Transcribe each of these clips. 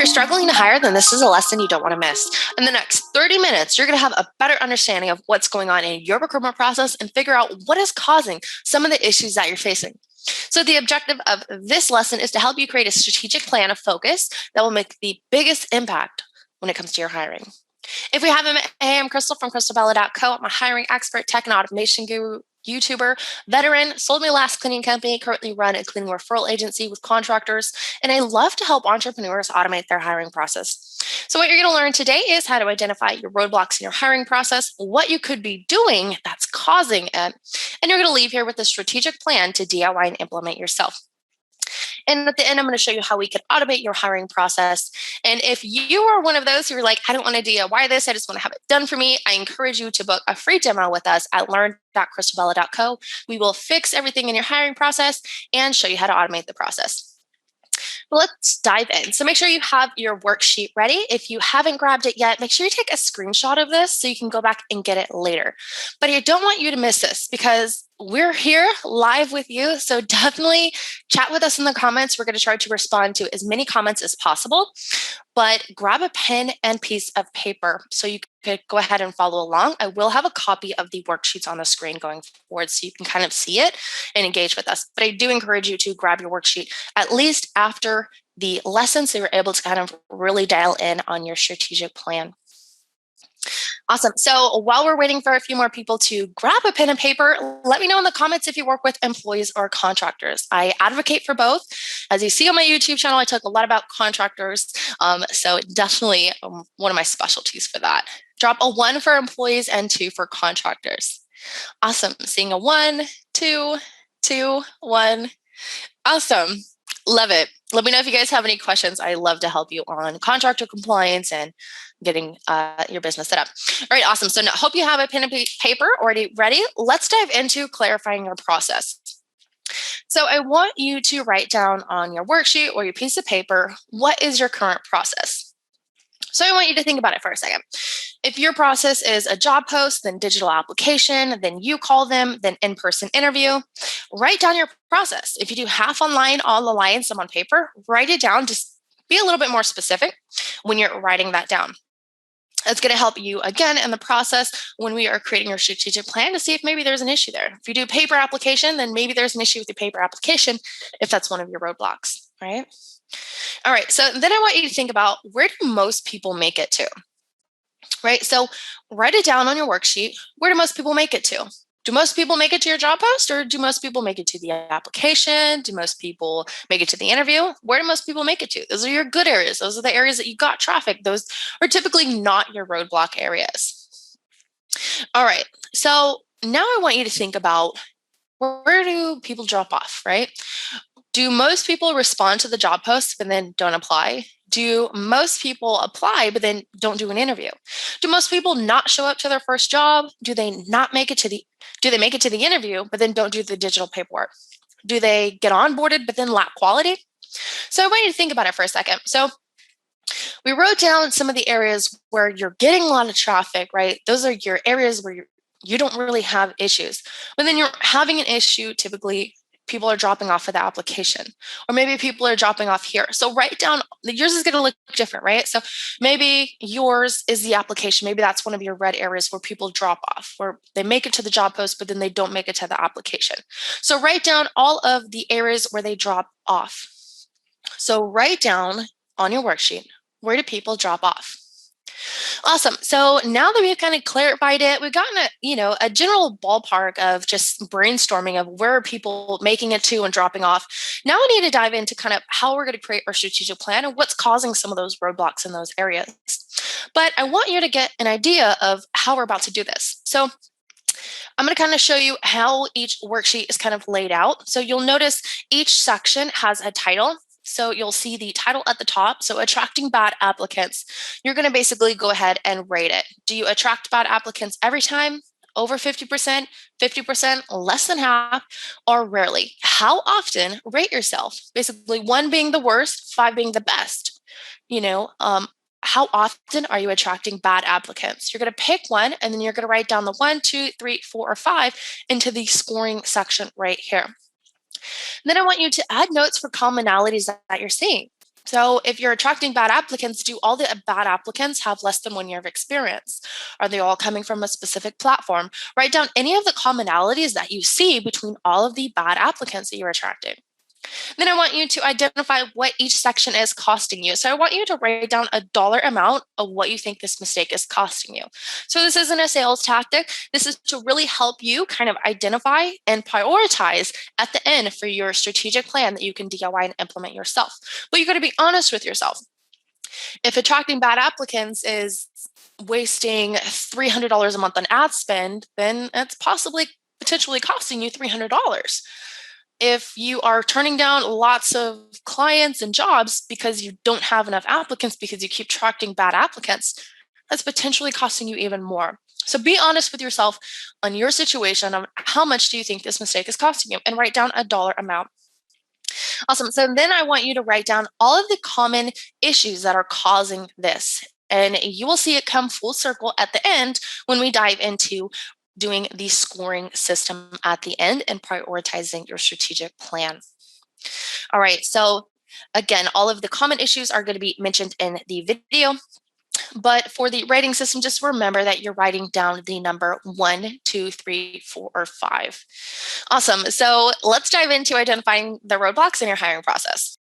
you're struggling to hire, then this is a lesson you don't want to miss. In the next 30 minutes, you're going to have a better understanding of what's going on in your recruitment process and figure out what is causing some of the issues that you're facing. So the objective of this lesson is to help you create a strategic plan of focus that will make the biggest impact when it comes to your hiring. If we haven't met, hey, I'm Krystal from crystalbella.co. I'm a hiring expert, tech and automation guru, YouTuber, veteran, sold my last cleaning company, currently run a cleaning referral agency with contractors, and I love to help entrepreneurs automate their hiring process. So what you're going to learn today is how to identify your roadblocks in your hiring process, what you could be doing that's causing it, and you're going to leave here with a strategic plan to DIY and implement yourself. And at the end, I'm going to show you how we can automate your hiring process. And if you are one of those who are like, I don't want to DIY this, I just want to have it done for me, I encourage you to book a free demo with us at learn.crystalbella.co. We will fix everything in your hiring process and show you how to automate the process. But let's dive in. So make sure you have your worksheet ready. If you haven't grabbed it yet, make sure you take a screenshot of this so you can go back and get it later. But I don't want you to miss this because we're here live with you. So definitely chat with us in the comments. We're going to try to respond to as many comments as possible, but grab a pen and piece of paper so you could go ahead and follow along. I will have a copy of the worksheets on the screen going forward so you can kind of see it and engage with us. But I do encourage you to grab your worksheet at least after the lesson so you're able to kind of really dial in on your strategic plan. Awesome. So while we're waiting for a few more people to grab a pen and paper, let me know in the comments if you work with employees or contractors. I advocate for both. As you see on my YouTube channel, I talk a lot about contractors. So definitely one of my specialties for that. Drop a 1 for employees and 2 for contractors. Awesome. Seeing a 1, 2, 2, 1. Awesome. Love it. Let me know if you guys have any questions. I love to help you on contractor compliance and getting your business set up. All right, awesome. So now, hope you have a pen and paper already ready. Let's dive into clarifying your process. So I want you to write down on your worksheet or your piece of paper, what is your current process? So I want you to think about it for a second. If your process is a job post, then digital application, then you call them, then in-person interview, write down your process. If you do half online, all online, some on paper, write it down. Just be a little bit more specific when you're writing that down. It's going to help you, again, in the process when we are creating your strategic plan to see if maybe there's an issue there. If you do paper application, then maybe there's an issue with your paper application if that's one of your roadblocks, right? All right, so then I want you to think about where do most people make it to, right? So write it down on your worksheet. Where do most people make it to? Do most people make it to your job post or do most people make it to the application? Do most people make it to the interview? Where do most people make it to? Those are your good areas. Those are the areas that you got traffic. Those are typically not your roadblock areas. All right, so now I want you to think about where do people drop off, right? Do most people respond to the job post but then don't apply? Do most people apply but then don't do an interview? Do most people not show up to their first job? Do they make it to the interview but then don't do the digital paperwork? Do they get onboarded but then lack quality? So I want you to think about it for a second. So we wrote down some of the areas where you're getting a lot of traffic, right? Those are your areas where you don't really have issues. But then you're having an issue, typically people are dropping off of the application, or maybe people are dropping off here. So write down, yours is going to look different, right? So maybe yours is the application. Maybe that's one of your red areas where people drop off, where they make it to the job post, but then they don't make it to the application. So write down all of the areas where they drop off. So write down on your worksheet, where do people drop off? Awesome. So now that we've kind of clarified it, we've gotten a general ballpark of just brainstorming of where are people making it to and dropping off. Now we need to dive into kind of how we're going to create our strategic plan and what's causing some of those roadblocks in those areas. But I want you to get an idea of how we're about to do this. So I'm going to kind of show you how each worksheet is kind of laid out. So you'll notice each section has a title. So you'll see the title at the top. So attracting bad applicants. You're going to basically go ahead and rate it. Do you attract bad applicants every time? Over 50%, 50%, less than half, or rarely? How often? Rate yourself. Basically, 1 being the worst, 5 being the best. How often are you attracting bad applicants? You're going to pick one, and then you're going to write down the 1, 2, 3, 4, or 5 into the scoring section right here. Then I want you to add notes for commonalities that you're seeing. So if you're attracting bad applicants, do all the bad applicants have less than 1 year of experience? Are they all coming from a specific platform? Write down any of the commonalities that you see between all of the bad applicants that you're attracting. Then I want you to identify what each section is costing you. So I want you to write down a dollar amount of what you think this mistake is costing you. So this isn't a sales tactic. This is to really help you kind of identify and prioritize at the end for your strategic plan that you can DIY and implement yourself. But you got to be honest with yourself. If attracting bad applicants is wasting $300 a month on ad spend, then it's possibly potentially costing you $300. If you are turning down lots of clients and jobs because you don't have enough applicants because you keep attracting bad applicants, that's potentially costing you even more. So be honest with yourself on your situation of how much do you think this mistake is costing you, and write down a dollar amount. Awesome. So then I want you to write down all of the common issues that are causing this. And you will see it come full circle at the end when we dive into doing the scoring system at the end and prioritizing your strategic plan. All right, so again, all of the common issues are going to be mentioned in the video. But for the rating system, just remember that you're writing down the number 1, 2, 3, 4, or 5. Awesome. So let's dive into identifying the roadblocks in your hiring process.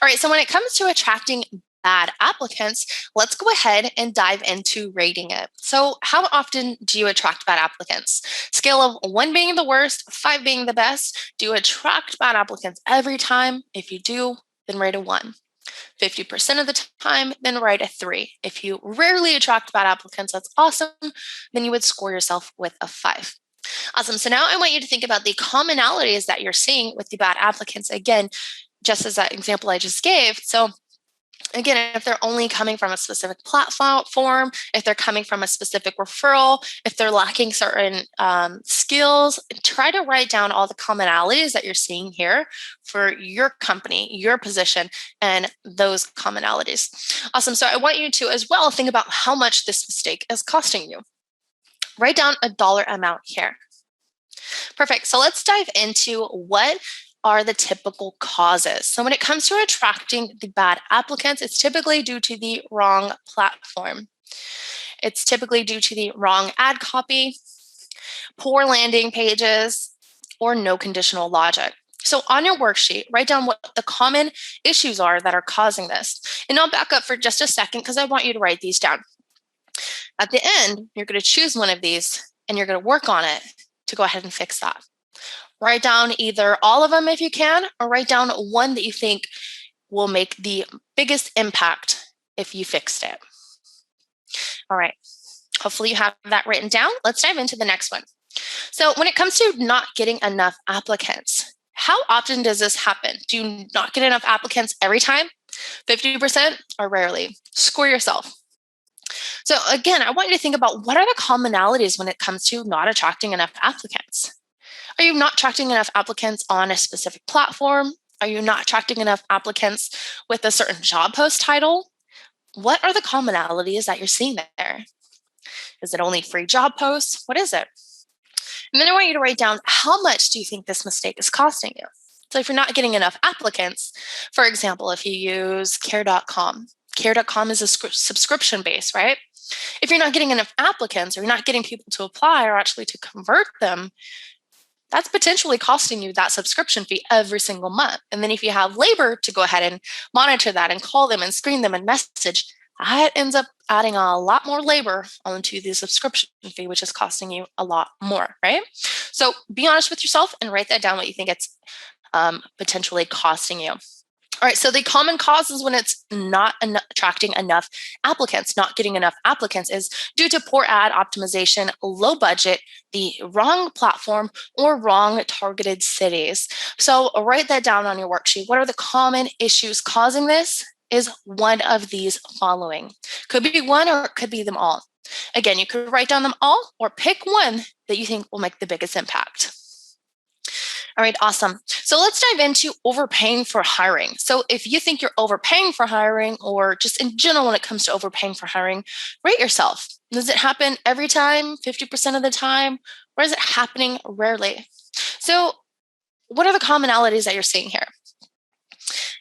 All right, so when it comes to attracting bad applicants, let's go ahead and dive into rating it. So how often do you attract bad applicants? Scale of 1 being the worst, 5 being the best. Do you attract bad applicants every time? If you do, then rate a 1. 50% of the time, then write a 3. If you rarely attract bad applicants, that's awesome. Then you would score yourself with a 5. Awesome. So now I want you to think about the commonalities that you're seeing with the bad applicants. Again, just as that example I just gave. So again, if they're only coming from a specific platform, if they're coming from a specific referral, if they're lacking certain skills, try to write down all the commonalities that you're seeing here for your company, your position, and those commonalities. Awesome. So I want you to as well think about how much this mistake is costing you. Write down a dollar amount here. Perfect. So let's dive into what are the typical causes. So when it comes to attracting the bad applicants, it's typically due to the wrong platform. It's typically due to the wrong ad copy, poor landing pages, or no conditional logic. So on your worksheet, write down what the common issues are that are causing this. And I'll back up for just a second because I want you to write these down. At the end, you're going to choose one of these and you're going to work on it to go ahead and fix that. Write down either all of them if you can, or write down one that you think will make the biggest impact if you fixed it. All right. Hopefully you have that written down. Let's dive into the next one. So when it comes to not getting enough applicants, how often does this happen? Do you not get enough applicants every time? 50% or rarely? Score yourself. So again, I want you to think about what are the commonalities when it comes to not attracting enough applicants. Are you not attracting enough applicants on a specific platform? Are you not attracting enough applicants with a certain job post title? What are the commonalities that you're seeing there? Is it only free job posts? What is it? And then I want you to write down how much do you think this mistake is costing you? So if you're not getting enough applicants, for example, if you use care.com, care.com is a subscription base, right? If you're not getting enough applicants or you're not getting people to apply or actually to convert them, that's potentially costing you that subscription fee every single month. And then if you have labor to go ahead and monitor that and call them and screen them and message, that ends up adding a lot more labor onto the subscription fee, which is costing you a lot more, right? So be honest with yourself and write that down what you think it's potentially costing you. All right, so the common causes when it's not attracting enough applicants, not getting enough applicants, is due to poor ad optimization, low budget, the wrong platform, or wrong targeted cities. So write that down on your worksheet. What are the common issues causing this? Is one of these following. Could be one or it could be them all. Again, you could write down them all or pick one that you think will make the biggest impact. All right, awesome. So let's dive into overpaying for hiring. So if you think you're overpaying for hiring, or just in general when it comes to overpaying for hiring, rate yourself. Does it happen every time, 50% of the time, or is it happening rarely? So what are the commonalities that you're seeing here?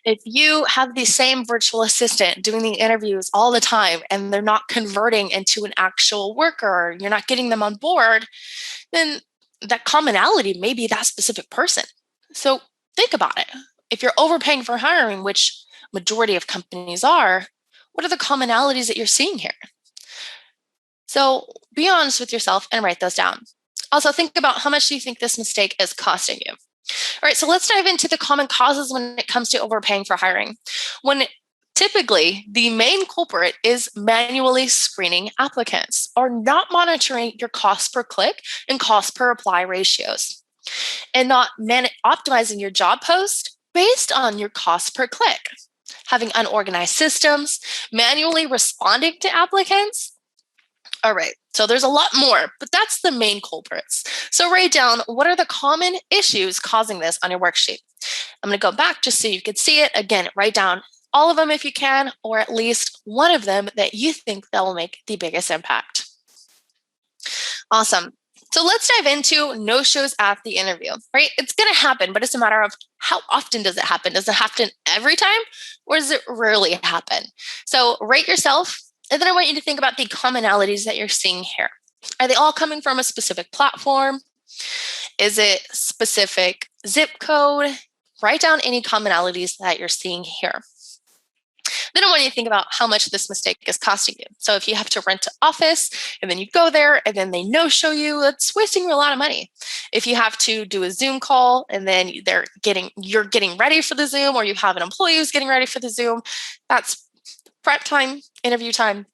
If you have the same virtual assistant doing the interviews all the time and they're not converting into an actual worker, you're not getting them on board, then that commonality may be that specific person. So think about it. If you're overpaying for hiring, which majority of companies are, what are the commonalities that you're seeing here? So be honest with yourself and write those down. Also, think about how much do you think this mistake is costing you? All right, so let's dive into the common causes when it comes to overpaying for hiring. When typically the main culprit is manually screening applicants or not monitoring your cost per click and cost per apply ratios, and not optimizing your job post based on your cost per click, having unorganized systems, manually responding to applicants. All right, so there's a lot more, but that's the main culprits. So write down what are the common issues causing this on your worksheet. I'm going to go back just so you can see it. Again, write down all of them if you can, or at least one of them that you think that will make the biggest impact. Awesome. So let's dive into no-shows at the interview, right? It's going to happen, but it's a matter of how often does it happen? Does it happen every time, or does it rarely happen? So rate yourself. And then I want you to think about the commonalities that you're seeing here. Are they all coming from a specific platform? Is it specific zip code? Write down any commonalities that you're seeing here. Then I want you to think about how much this mistake is costing you. So if you have to rent an office and then you go there and then they no-show you, that's wasting you a lot of money. If you have to do a Zoom call and then you're getting ready for the Zoom, or you have an employee who's getting ready for the Zoom, that's prep time, interview time,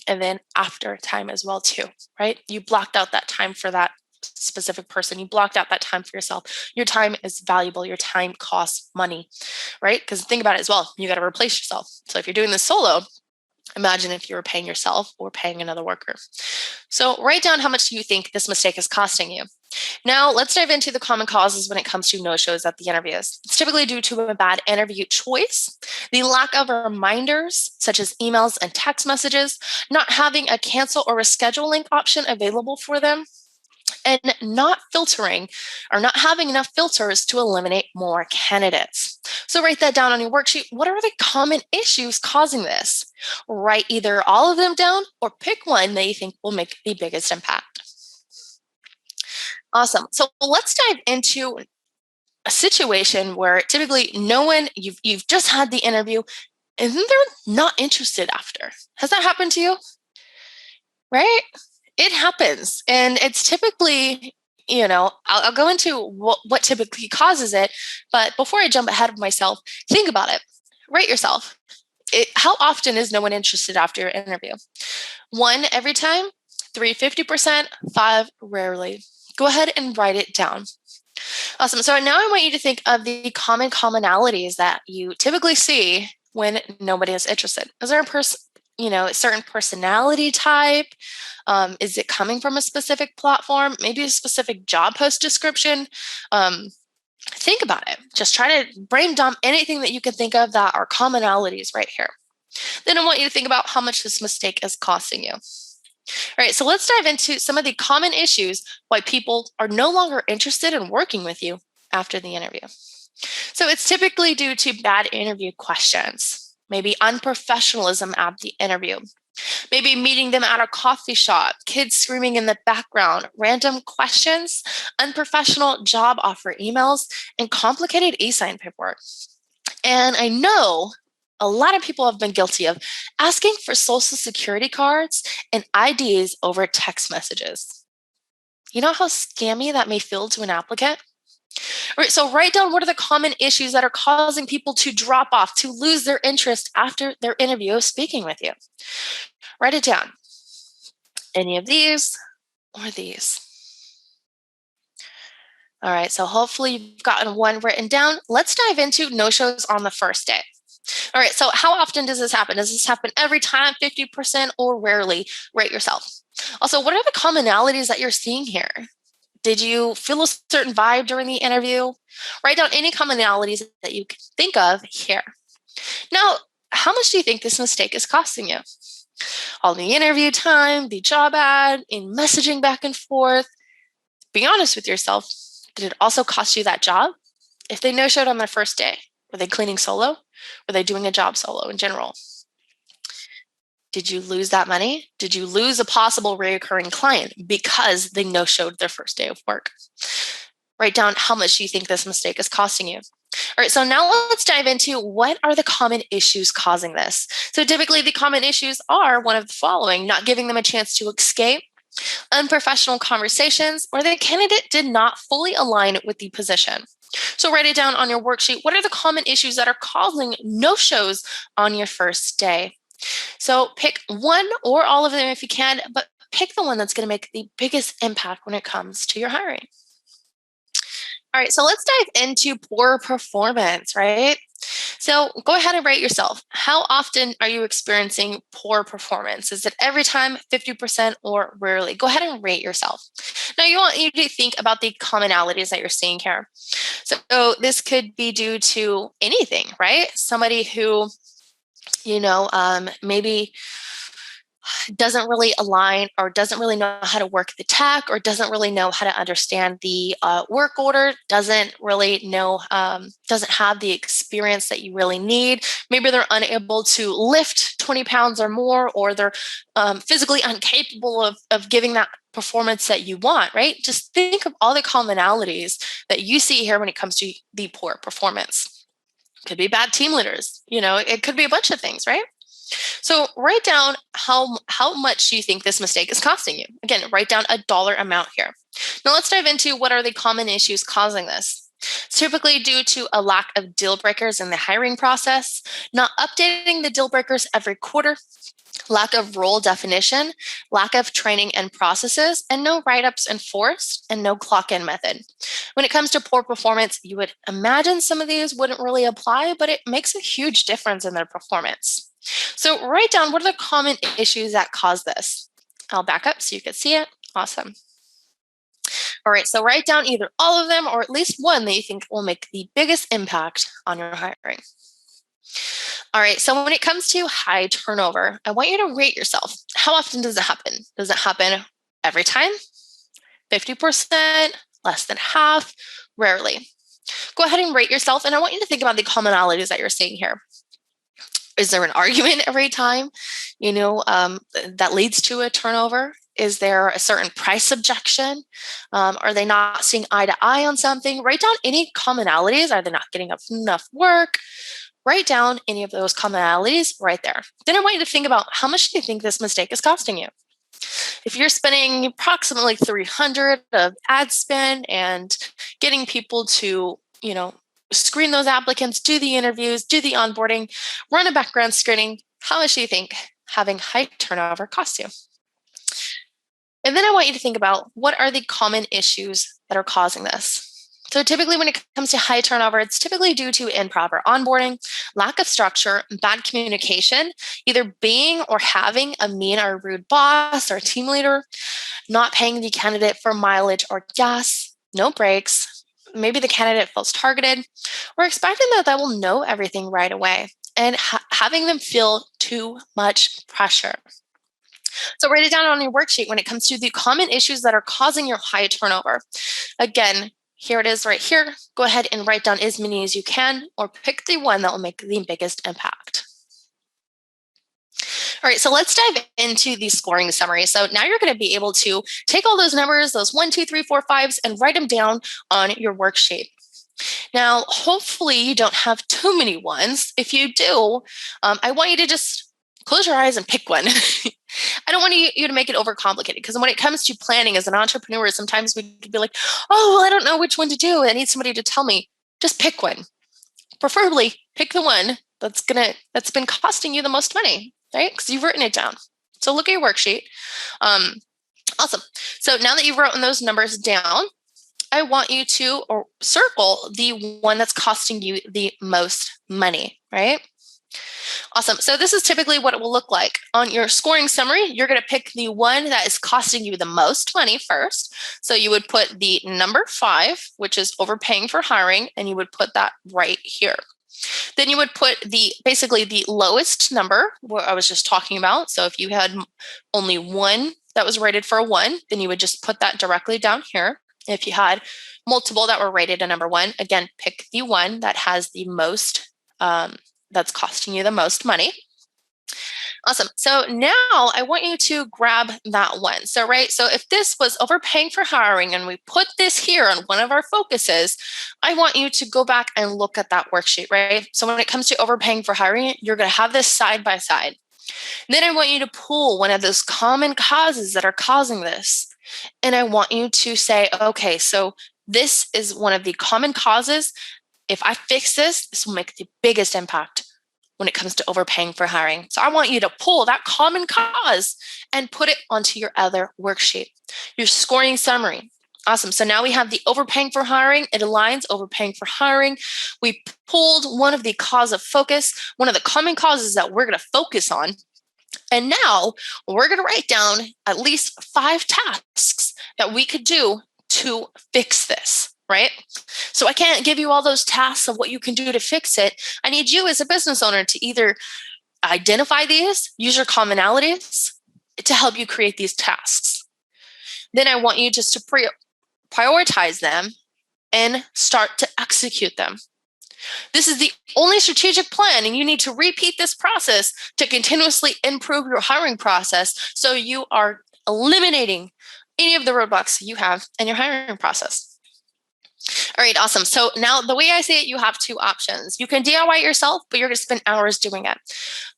and then after time as well too, right? You blocked out that time for that specific person. You blocked out that time for yourself. Your time is valuable. Your time costs money, right? Because think about it as well. You got to replace yourself. So if you're doing this solo, imagine if you were paying yourself or paying another worker. So write down how much you think this mistake is costing you. Now, let's dive into the common causes when it comes to no-shows at the interviews. It's typically due to a bad interview choice, the lack of reminders, such as emails and text messages, not having a cancel or reschedule link option available for them, and not filtering or not having enough filters to eliminate more candidates. So write that down on your worksheet. What are the common issues causing this? Write either all of them down or pick one that you think will make the biggest impact. Awesome. So let's dive into a situation where typically you've just had the interview and then they're not interested after. Has that happened to you? Right? It happens. And it's typically, I'll go into what typically causes it. But before I jump ahead of myself, think about it. Rate yourself. How often is no one interested after your interview? 1 every time, 3 50%, 5 rarely. Go ahead and write it down. Awesome. So now I want you to think of the common commonalities that you typically see when nobody is interested. Is there a certain personality type? Is it coming from a specific platform? Maybe a specific job post description? Think about it. Just try to brain dump anything that you can think of that are commonalities right here. Then I want you to think about how much this mistake is costing you. All right, so let's dive into some of the common issues why people are no longer interested in working with you after the interview. So it's typically due to bad interview questions, maybe unprofessionalism at the interview, maybe meeting them at a coffee shop, kids screaming in the background, random questions, unprofessional job offer emails, and complicated e-sign paperwork. And I know a lot of people have been guilty of asking for social security cards and IDs over text messages. You know how scammy that may feel to an applicant? All right, so write down what are the common issues that are causing people to drop off, to lose their interest after their interview of speaking with you. Write it down. Any of these or these. All right, so hopefully you've gotten one written down. Let's dive into no-shows on the first day. All right, so how often does this happen? Does this happen every time, 50%, or rarely? Rate yourself. Also, what are the commonalities that you're seeing here? Did you feel a certain vibe during the interview? Write down any commonalities that you can think of here. Now, how much do you think this mistake is costing you? All the interview time, the job ad, in messaging back and forth. Be honest with yourself. Did it also cost you that job? If they no-showed on their first day, Were they cleaning solo? Were they doing a job solo in general? Did you lose that money? Did you lose a possible recurring client because they no-showed their first day of work? Write down how much you think this mistake is costing you. All right, so now let's dive into what are the common issues causing this. So typically the common issues are one of the following: not giving them a chance to escape, unprofessional conversations, or the candidate did not fully align with the position. So write it down on your worksheet. What are the common issues that are causing no-shows on your first day? So pick one or all of them if you can, but pick the one that's going to make the biggest impact when it comes to your hiring. All right, so let's dive into poor performance, right? So go ahead and rate yourself. How often are you experiencing poor performance? Is it every time, 50%, or rarely? Go ahead and rate yourself. Now, you want you to think about the commonalities that you're seeing here. So this could be due to anything, right? Somebody who, maybe doesn't really align or doesn't really know how to work the tech or doesn't really know how to understand the work order, doesn't really know, doesn't have the experience that you really need. Maybe they're unable to lift 20 pounds or more, or they're physically incapable of giving that performance that you want, right? Just think of all the commonalities that you see here when it comes to the poor performance. Could be bad team leaders, it could be a bunch of things, right? So write down how much you think this mistake is costing you. Again, write down a dollar amount here. Now let's dive into what are the common issues causing this. It's typically due to a lack of deal breakers in the hiring process, not updating the deal breakers every quarter, lack of role definition, lack of training and processes, and no write-ups enforced, and no clock-in method. When it comes to poor performance, you would imagine some of these wouldn't really apply, but it makes a huge difference in their performance. So write down what are the common issues that cause this. I'll back up so you can see it. Awesome. All right, so write down either all of them or at least one that you think will make the biggest impact on your hiring. All right, so when it comes to high turnover, I want you to rate yourself. How often does it happen? Does it happen every time? 50%? Less than half? Rarely. Go ahead and rate yourself, and I want you to think about the commonalities that you're seeing here. Is there an argument every time, that leads to a turnover? Is there a certain price objection? Are they not seeing eye to eye on something? Write down any commonalities. Are they not getting enough work? Write down any of those commonalities right there. Then I want you to think about how much do you think this mistake is costing you? If you're spending approximately $300 of ad spend and getting people to, screen those applicants, do the interviews, do the onboarding, run a background screening, how much do you think having high turnover costs you? And then I want you to think about what are the common issues that are causing this. So typically when it comes to high turnover, it's typically due to improper onboarding, lack of structure, bad communication, either being or having a mean or rude boss or team leader, not paying the candidate for mileage or gas, no breaks. Maybe the candidate feels targeted, or expecting that they will know everything right away, and having them feel too much pressure. So write it down on your worksheet when it comes to the common issues that are causing your high turnover. Again, here it is right here. Go ahead and write down as many as you can, or pick the one that will make the biggest impact. All right, so let's dive into the scoring summary. So now you're going to be able to take all those numbers, those 1, 2, 3, 4, 5s, and write them down on your worksheet. Now, hopefully you don't have too many ones. If you do, I want you to just close your eyes and pick one. I don't want you to make it overcomplicated, because when it comes to planning as an entrepreneur, sometimes we could be like, oh, well, I don't know which one to do. I need somebody to tell me. Just pick one. Preferably pick the one that's been costing you the most money, right? Because you've written it down. So look at your worksheet. Awesome. So now that you've written those numbers down, I want you to circle the one that's costing you the most money, right? Awesome. So this is typically what it will look like. On your scoring summary, you're going to pick the one that is costing you the most money first. So you would put the number 5, which is overpaying for hiring, and you would put that right here. Then you would put basically the lowest number, what I was just talking about. So if you had only one that was rated for a 1, then you would just put that directly down here. If you had multiple that were rated a number one, again, pick the one that has the most, that's costing you the most money. Awesome. So now I want you to grab that one. So, right. So if this was overpaying for hiring and we put this here on one of our focuses, I want you to go back and look at that worksheet, right? So when it comes to overpaying for hiring, you're going to have this side by side. Then I want you to pull one of those common causes that are causing this. And I want you to say, okay, so this is one of the common causes. If I fix this, this will make the biggest impact when it comes to overpaying for hiring. So I want you to pull that common cause and put it onto your other worksheet, your scoring summary. Awesome. So now we have the overpaying for hiring. It aligns overpaying for hiring. We pulled one of the cause of focus, one of the common causes that we're going to focus on. And now we're going to write down at least 5 tasks that we could do to fix this. Right? So I can't give you all those tasks of what you can do to fix it. I need you as a business owner to either identify these, use your commonalities to help you create these tasks. Then I want you just to prioritize them and start to execute them. This is the only strategic plan, and you need to repeat this process to continuously improve your hiring process so you are eliminating any of the roadblocks you have in your hiring process. All right, awesome. So now the way I say it, you have 2 options. You can DIY it yourself, but you're going to spend hours doing it.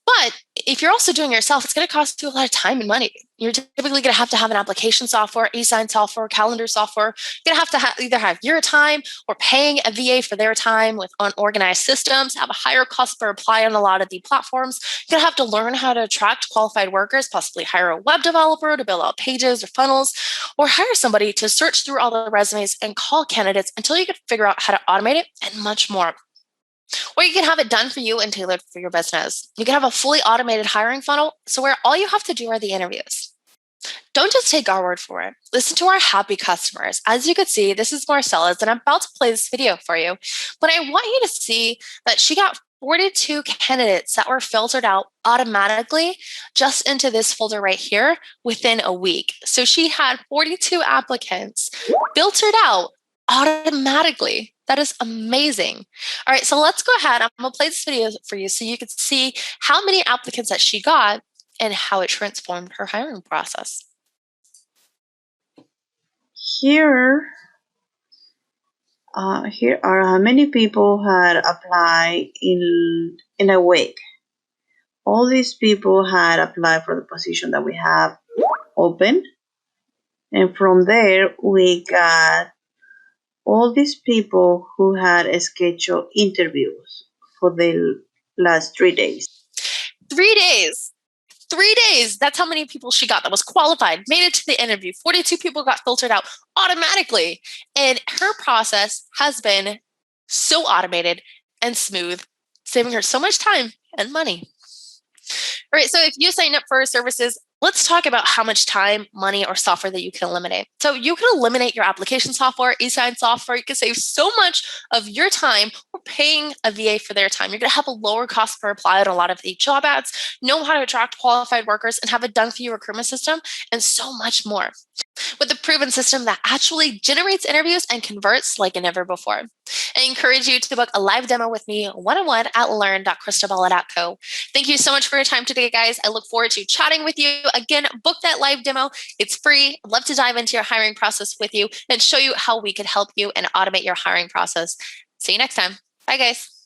But if you're also doing it yourself, it's going to cost you a lot of time and money. You're typically going to have an application software, e-sign software, calendar software. You're going to have either have your time or paying a VA for their time with unorganized systems, have a higher cost per apply on a lot of the platforms. You're going to have to learn how to attract qualified workers, possibly hire a web developer to build out pages or funnels, or hire somebody to search through all the resumes and call candidates until you can figure out how to automate it and much more. Or you can have it done for you and tailored for your business. You can have a fully automated hiring funnel, so where all you have to do are the interviews. Don't just take our word for it. Listen to our happy customers. As you can see, this is Marcella's, and I'm about to play this video for you. But I want you to see that she got 42 candidates that were filtered out automatically just into this folder right here within a week. So she had 42 applicants filtered out automatically. That is amazing. All right, so let's go ahead. I'm going to play this video for you so you can see how many applicants that she got and how it transformed her hiring process. Here are how many people had applied in a week. All these people had applied for the position that we have open. And from there, we got all these people who had scheduled interviews for the last 3 days. 3 days. 3 days. That's how many people she got that was qualified, made it to the interview. 42 people got filtered out automatically. And her process has been so automated and smooth, saving her so much time and money. All right, so if you sign up for her services, let's talk about how much time, money, or software that you can eliminate. So you can eliminate your application software, e-sign software. You can save so much of your time or paying a VA for their time. You're going to have a lower cost per apply on a lot of the job ads, know how to attract qualified workers, and have a done-for-you recruitment system, and so much more. With a proven system that actually generates interviews and converts like never before. I encourage you to book a live demo with me one-on-one at learn.krystalbella.co. Thank you so much for your time today, guys. I look forward to chatting with you. Again, book that live demo. It's free. I'd love to dive into your hiring process with you and show you how we could help you and automate your hiring process. See you next time. Bye, guys.